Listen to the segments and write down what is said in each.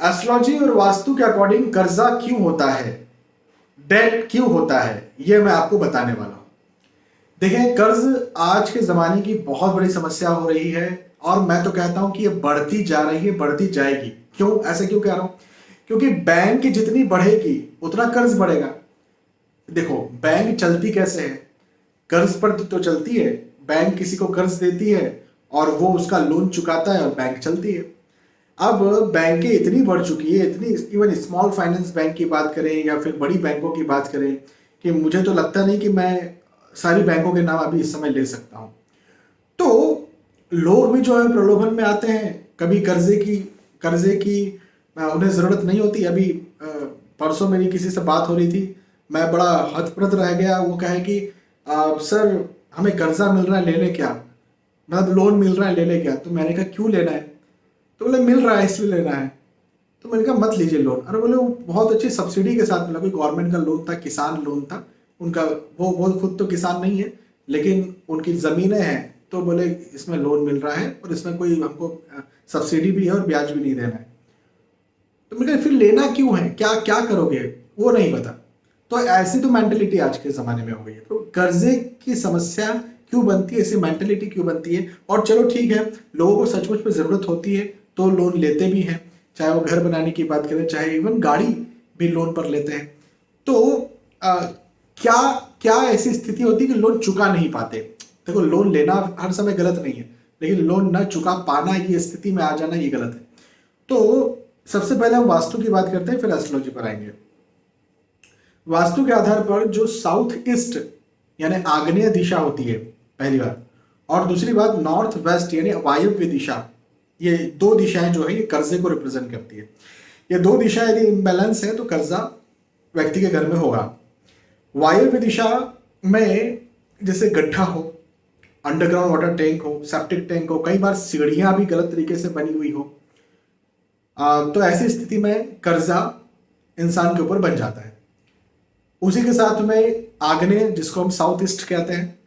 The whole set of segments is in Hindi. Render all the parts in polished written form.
एस्ट्रोलॉजी और वास्तु के अकॉर्डिंग कर्जा क्यों होता है, डेट क्यों होता है, ये मैं आपको बताने वाला हूं। देखें, कर्ज आज के जमाने की बहुत बड़ी समस्या हो रही है और मैं तो कहता हूं कि ये बढ़ती जा रही है, बढ़ती जाएगी। क्यों ऐसे क्यों कह रहा हूं? क्योंकि बैंक जितनी बढ़ेगी उतना कर्ज बढ़ेगा। देखो, बैंक चलती कैसे है? कर्ज पर तो चलती है। बैंक किसी को कर्ज देती है और वो उसका लोन चुकाता है और बैंक चलती है। अब बैंकें इतनी बढ़ चुकी है, इतनी, इवन स्मॉल फाइनेंस बैंक की बात करें या फिर बड़ी बैंकों की बात करें, कि मुझे तो लगता नहीं कि मैं सारी बैंकों के नाम अभी इस समय ले सकता हूं। तो लोग भी जो है प्रलोभन में आते हैं, कभी कर्जे की उन्हें जरूरत नहीं होती। अभी परसों मेरी किसी से बात हो रही थी, मैं बड़ा हतप्रत रह गया। वो कहे कि सर हमें कर्जा मिल रहा है, ले लें क्या? मतलब लोन मिल रहा है, ले लें क्या? तो मैंने कहा क्यों लेना है? तो बोले मिल रहा है इसलिए लेना है। तो मैंने कहा मत लीजिए लोन। अरे बोले वो बहुत अच्छी सब्सिडी के साथ मिला, कोई गवर्नमेंट का लोन था, किसान लोन था उनका। वो खुद तो किसान नहीं है, लेकिन उनकी ज़मीनें हैं, तो बोले इसमें लोन मिल रहा है और इसमें कोई हमको सब्सिडी भी है और ब्याज भी नहीं देना है। तो मैंने कहा फिर लेना क्यों है, क्या क्या करोगे? वो नहीं पता। तो ऐसी तो मेंटेलिटी आज के ज़माने में हो गई है। तो कर्जे की समस्या क्यों बनती है, ऐसी मेंटेलिटी क्यों बनती है? और चलो ठीक है, लोगों को सचमुच में ज़रूरत होती है तो लोन लेते भी हैं, चाहे वो घर बनाने की बात करें, चाहे इवन गाड़ी भी लोन पर लेते हैं। तो क्या क्या ऐसी स्थिति होती है कि लोन चुका नहीं पाते? देखो, लोन लेना हर समय गलत नहीं है, लेकिन लोन न चुका पाना, ये स्थिति में आ जाना, ये गलत है। तो सबसे पहले हम वास्तु की बात करते हैं, फिर एस्ट्रोलॉजी पर आएंगे। वास्तु के आधार पर जो साउथ ईस्ट यानी आग्नेय दिशा होती है, पहली बात, और दूसरी बात नॉर्थ वेस्ट यानी वायव्य दिशा, ये दो दिशाएं जो है ये कर्जे को रिप्रेजेंट करती है। ये दो दिशाएं यदि इम्बैलेंस है तो कर्जा व्यक्ति के घर में होगा। वायव्य दिशा में जैसे गड्ढा हो, अंडरग्राउंड वाटर टैंक हो, सेप्टिक टैंक हो, कई बार सीढ़ियां भी गलत तरीके से बनी हुई हो, तो ऐसी स्थिति में कर्जा इंसान के ऊपर बन जाता है। उसी के साथ में आग्नेय, जिसको हम साउथ ईस्ट कहते हैं,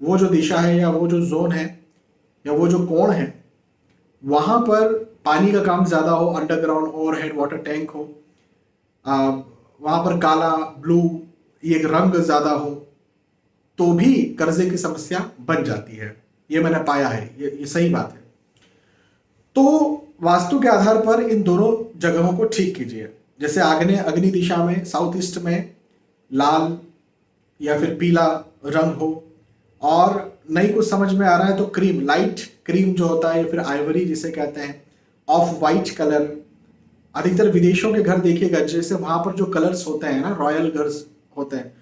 वो जो दिशा है या वो जो जोन है या वो जो कोण है, वहां पर पानी का काम ज्यादा हो, अंडरग्राउंड ओवरहेड वाटर टैंक हो, वहां पर काला, ब्लू, ये रंग ज्यादा हो, तो भी कर्जे की समस्या बन जाती है। ये मैंने पाया है, ये सही बात है। तो वास्तु के आधार पर इन दोनों जगहों को ठीक कीजिए। जैसे आग्नेय अग्नि दिशा में, साउथ ईस्ट में लाल या फिर पीला रंग हो, और नहीं कुछ समझ में आ रहा है तो क्रीम, लाइट क्रीम जो होता है, या फिर आइवरी जिसे कहते हैं, ऑफ वाइट कलर। अधिकतर विदेशों के घर देखिएगा, जैसे वहां पर जो कलर्स होते हैं ना, रॉयल घर्स होते हैं,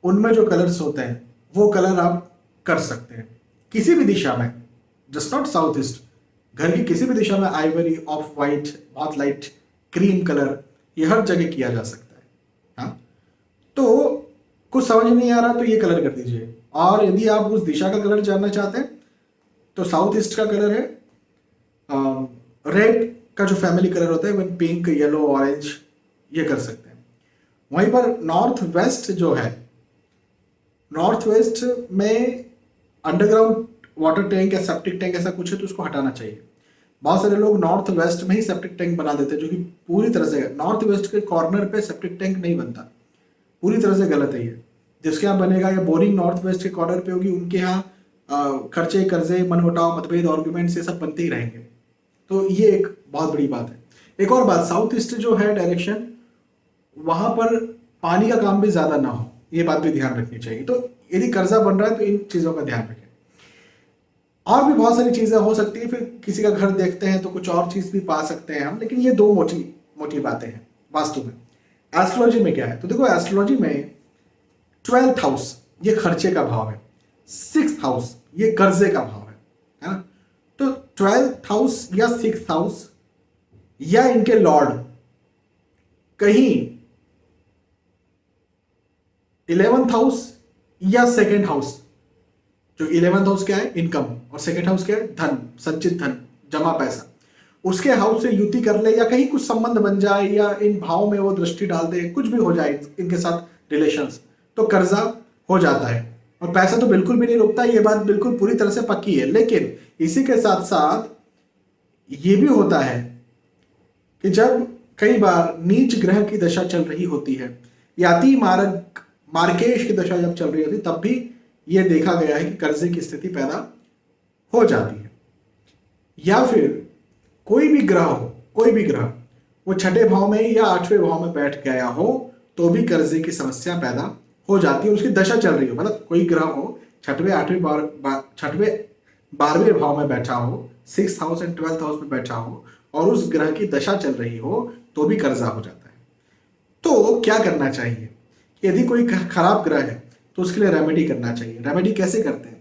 उनमें जो कलर्स होते हैं वो कलर आप कर सकते हैं किसी भी दिशा में, जस्ट नॉट साउथ ईस्ट। घर की किसी भी दिशा में आइवरी, ऑफ वाइट, बहुत लाइट क्रीम कलर, ये हर जगह किया जा सकता है। हाँ, तो कुछ समझ नहीं आ रहा तो ये कलर कर दीजिए। और यदि आप उस दिशा का कलर जानना चाहते हैं तो साउथ ईस्ट का कलर है रेड का, जो फैमिली कलर होता है, वन पिंक, येलो, ऑरेंज, ये कर सकते हैं। वहीं पर नॉर्थ वेस्ट जो है, नॉर्थ वेस्ट में अंडरग्राउंड वाटर टैंक या सेप्टिक टैंक ऐसा कुछ है तो उसको हटाना चाहिए। बहुत सारे लोग नॉर्थ वेस्ट में ही सेप्टिक टैंक बना देते हैं, जो कि पूरी तरह से, नॉर्थ वेस्ट के कॉर्नर पे सेप्टिक टैंक नहीं बनता, पूरी तरह से गलत है ये। जिसके यहाँ बनेगा या बोरिंग नॉर्थ वेस्ट के कॉर्नर पे होगी, उनके यहाँ खर्चे, कर्जे, मनमुटाव, मतभेद, आर्ग्यूमेंट्स, ये सब बनते ही रहेंगे। तो ये एक बहुत बड़ी बात है। एक और बात, साउथ ईस्ट जो है डायरेक्शन, वहां पर पानी का काम भी ज्यादा ना हो, ये बात भी ध्यान रखनी चाहिए। तो यदि कर्जा बन रहा है तो इन चीजों का ध्यान रखें। और भी बहुत सारी चीजें हो सकती है, फिर किसी का घर देखते हैं तो कुछ और चीज भी पा सकते हैं हम, लेकिन ये दो मोटी मोटी बातें हैं वास्तु में। एस्ट्रोलॉजी में क्या है? तो देखो, एस्ट्रोलॉजी में 12th हाउस ये खर्चे का भाव है, 6th हाउस ये कर्जे का भाव है ना? तो 12th हाउस या 6th हाउस या इनके लॉर्ड कहीं 11th हाउस या 2nd हाउस, जो 11th हाउस क्या है? इनकम, और 2nd हाउस क्या है? धन, संचित धन, जमा पैसा, उसके हाउस से युति कर ले, या कहीं कुछ संबंध बन जाए, या इन भाव में वो दृष्टि डाल दे, कुछ भी हो जाए इनके साथ रिलेशंस, तो कर्जा हो जाता है। और पैसा तो बिल्कुल भी नहीं रुकता, ये बात बिल्कुल पूरी तरह से पक्की है। लेकिन इसी के साथ साथ ये भी होता है कि जब कई बार नीच ग्रह की दशा चल रही होती है या अति मारक मार्केश की दशा जब चल रही होती है, तब भी यह देखा गया है कि कर्जे की स्थिति पैदा हो जाती है। या फिर कोई भी ग्रह हो, कोई भी ग्रह वो छठे भाव में या आठवें भाव में बैठ गया हो तो भी कर्जे की समस्या पैदा हो जाती है। उसकी दशा चल रही हो, मतलब कोई ग्रह हो छठवें आठवें छठवें 12वें भाव में बैठा हो, 6th house and 12th house में बैठा हो और उस ग्रह की दशा चल रही हो तो भी कर्जा हो जाता है। तो क्या करना चाहिए? यदि कोई खराब ग्रह है तो उसके लिए रेमेडी करना चाहिए। रेमेडी कैसे करते हैं?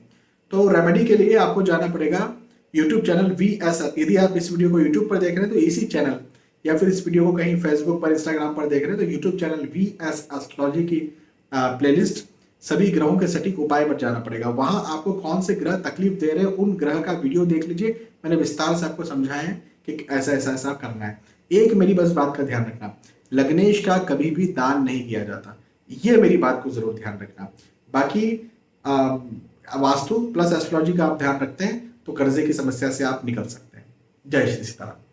तो रेमेडी के लिए आपको जाना पड़ेगा यूट्यूब चैनल VS। यदि आप इस वीडियो को यूट्यूब पर देख रहे हैं तो इसी चैनल, या फिर इस वीडियो को कहीं फेसबुक पर, इंस्टाग्राम पर देख रहे हैं तो यूट्यूब चैनल VS एस्ट्रोलॉजी की प्लेलिस्ट सभी ग्रहों के सटीक उपाय पर जाना पड़ेगा। वहां आपको कौन से ग्रह तकलीफ दे रहे हैं उन ग्रह का वीडियो देख लीजिए। मैंने विस्तार से आपको समझाया है कि ऐसा ऐसा ऐसा करना है। एक मेरी बस बात का ध्यान रखना, लग्नेश का कभी भी दान नहीं किया जाता, ये मेरी बात को जरूर ध्यान रखना। बाकी वास्तु प्लस एस्ट्रोलॉजी का आप ध्यान रखते हैं तो कर्जे की समस्या से आप निकल सकते हैं। जय श्री सीताराम।